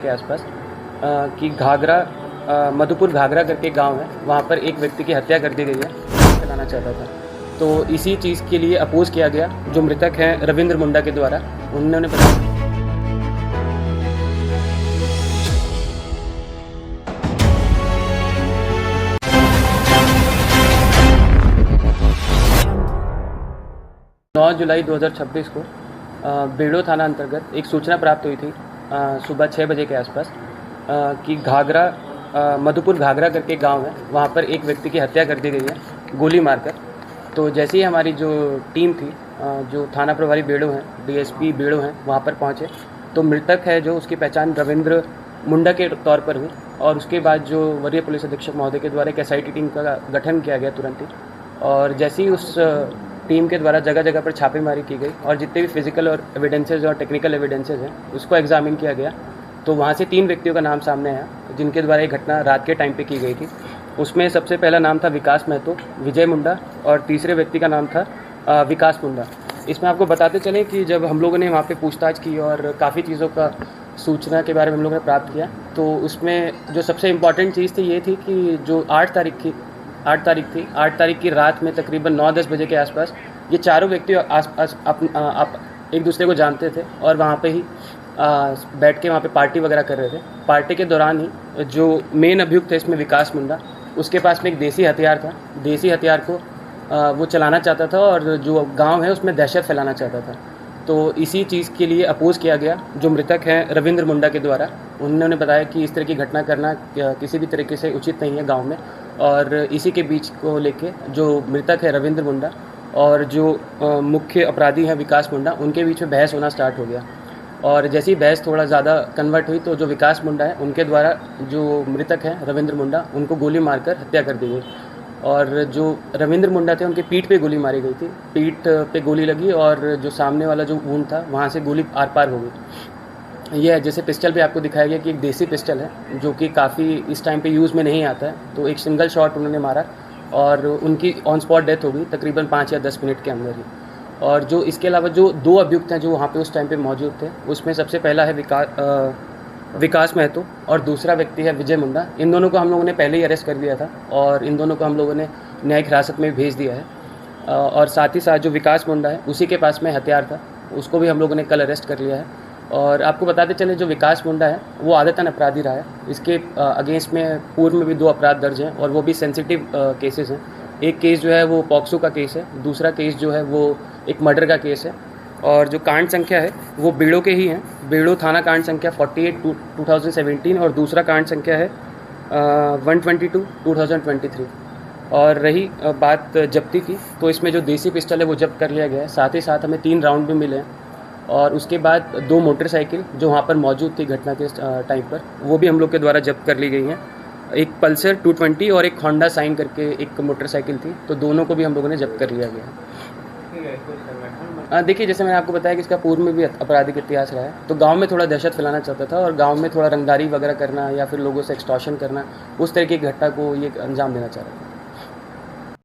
के आसपास कि घाघरा मधुपुर घाघरा करके गांव है, वहाँ पर एक व्यक्ति की हत्या कर दी गई है, फैलाना चाहता था। तो इसी चीज़ के लिए अपोज किया गया। जो मृतक हैं रविंद्र मुंडा के द्वारा, उन्होंने बताया 9 जुलाई 2026 को बेड़ो थाना अंतर्गत एक सूचना प्राप्त हुई थी सुबह 6 बजे के आसपास कि घाघरा मधुपुर घाघरा करके गांव है, वहाँ पर एक व्यक्ति की हत्या कर दी गई है गोली मारकर। तो जैसे ही हमारी जो टीम थी, जो थाना प्रभारी बेड़ो हैं, डीएसपी बेड़ो हैं, वहाँ पर पहुँचे तो मृतक है जो उसकी पहचान रविंद्र मुंडा के तौर पर हुई। और उसके बाद जो वरीय पुलिस अधीक्षक महोदय के द्वारा एक एसआईटी टीम का गठन किया गया तुरंत ही। और जैसे ही उस टीम के द्वारा जगह जगह पर छापेमारी की गई और जितने भी फिजिकल और एविडेंसेज और टेक्निकल एविडेंसेज हैं उसको एग्जामिन किया गया, तो वहाँ से 3 व्यक्तियों का नाम सामने आया जिनके द्वारा ये घटना रात के टाइम पे की गई थी। उसमें सबसे पहला नाम था विकास महतो, विजय मुंडा, और तीसरे व्यक्ति का नाम था विकास मुंडा। इसमें आपको बताते चलें कि जब हम लोगों ने वहाँ पे पूछताछ की और काफ़ी चीज़ों का सूचना के बारे में हम लोगों ने प्राप्त किया, तो उसमें जो सबसे इम्पॉर्टेंट चीज़ थी ये थी कि जो 8 तारीख की रात में तकरीबन 9-10 बजे के आसपास ये चारों व्यक्ति एक दूसरे को जानते थे और वहाँ पे ही बैठ के वहाँ पे पार्टी वगैरह कर रहे थे। पार्टी के दौरान ही जो मेन अभियुक्त है इसमें विकास मुंडा, उसके पास में एक देसी हथियार था। देसी हथियार को वो चलाना चाहता था और जो गांव है उसमें दहशत फैलाना चाहता था। तो इसी चीज़ के लिए अपोज किया गया। जो मृतक हैं रविंद्र मुंडा के द्वारा, उन्होंने बताया कि इस तरह की घटना करना किसी भी तरीके से उचित नहीं है गांव में। और इसी के बीच को लेके जो मृतक है रविंद्र मुंडा और जो मुख्य अपराधी हैं विकास मुंडा, उनके बीच में बहस होना स्टार्ट हो गया। और जैसी बहस थोड़ा ज़्यादा कन्वर्ट हुई तो जो विकास मुंडा है उनके द्वारा जो मृतक हैं रविंद्र मुंडा, उनको गोली मारकर हत्या कर दी गई। और जो रविंद्र मुंडा थे उनकी पीठ पे गोली मारी गई थी, पीठ पे गोली लगी और जो सामने वाला जो वूंड था वहाँ से गोली आर पार हो गई। यह जैसे पिस्टल पे आपको दिखाया गया कि एक देसी पिस्टल है जो कि काफ़ी इस टाइम पे यूज़ में नहीं आता है, तो एक सिंगल शॉट उन्होंने मारा और उनकी ऑन स्पॉट डेथ हो गई तकरीबन 5 या 10 मिनट के अंदर ही। और जो इसके अलावा जो 2 अभियुक्त हैं जो वहाँ पे उस टाइम पे मौजूद थे, उसमें सबसे पहला है विकास महतो और दूसरा व्यक्ति है विजय मुंडा। इन दोनों को हम लोगों ने पहले ही अरेस्ट कर लिया था और इन दोनों को हम लोगों ने न्यायिक हिरासत में भेज दिया है। और साथ ही साथ जो विकास मुंडा है उसी के पास में हथियार था, उसको भी हम लोगों ने कल अरेस्ट कर लिया है। और आपको बताते चलें जो विकास मुंडा है वो आदतन अपराधी रहा है। इसके अगेंस्ट में पूर्व में भी 2 अपराध दर्ज हैं और वो भी सेंसिटिव केसेस हैं। एक केस जो है वो पॉक्सो का केस है, दूसरा केस जो है वो एक मर्डर का केस है। और जो कांड संख्या है वो बेड़ो के ही हैं। बेड़ो थाना कांड संख्या 48/2017 और दूसरा कांड संख्या है 122/2023। और रही बात जब्ती की, तो इसमें जो देसी पिस्टल है वो जब्त कर लिया गया है। साथ ही साथ हमें 3 राउंड भी मिले हैं। और उसके बाद 2 मोटरसाइकिल जो वहाँ पर मौजूद थी घटना के टाइम पर, वो भी हम लोग के द्वारा जब्त कर ली गई हैं। एक पल्सर 220 और एक होंडा साइन करके एक मोटरसाइकिल थी, तो दोनों को भी हम लोगों ने जब्त कर लिया गया है। देखिए, जैसे मैंने आपको बताया कि इसका पूर्व में भी आपराधिक इतिहास रहा है, तो गांव में थोड़ा दहशत फैलाना चाहता था और गांव में थोड़ा रंगदारी वगैरह करना या फिर लोगों से एक्सटॉर्शन करना, उस तरह की घटना को ये अंजाम देना चाह रहा था।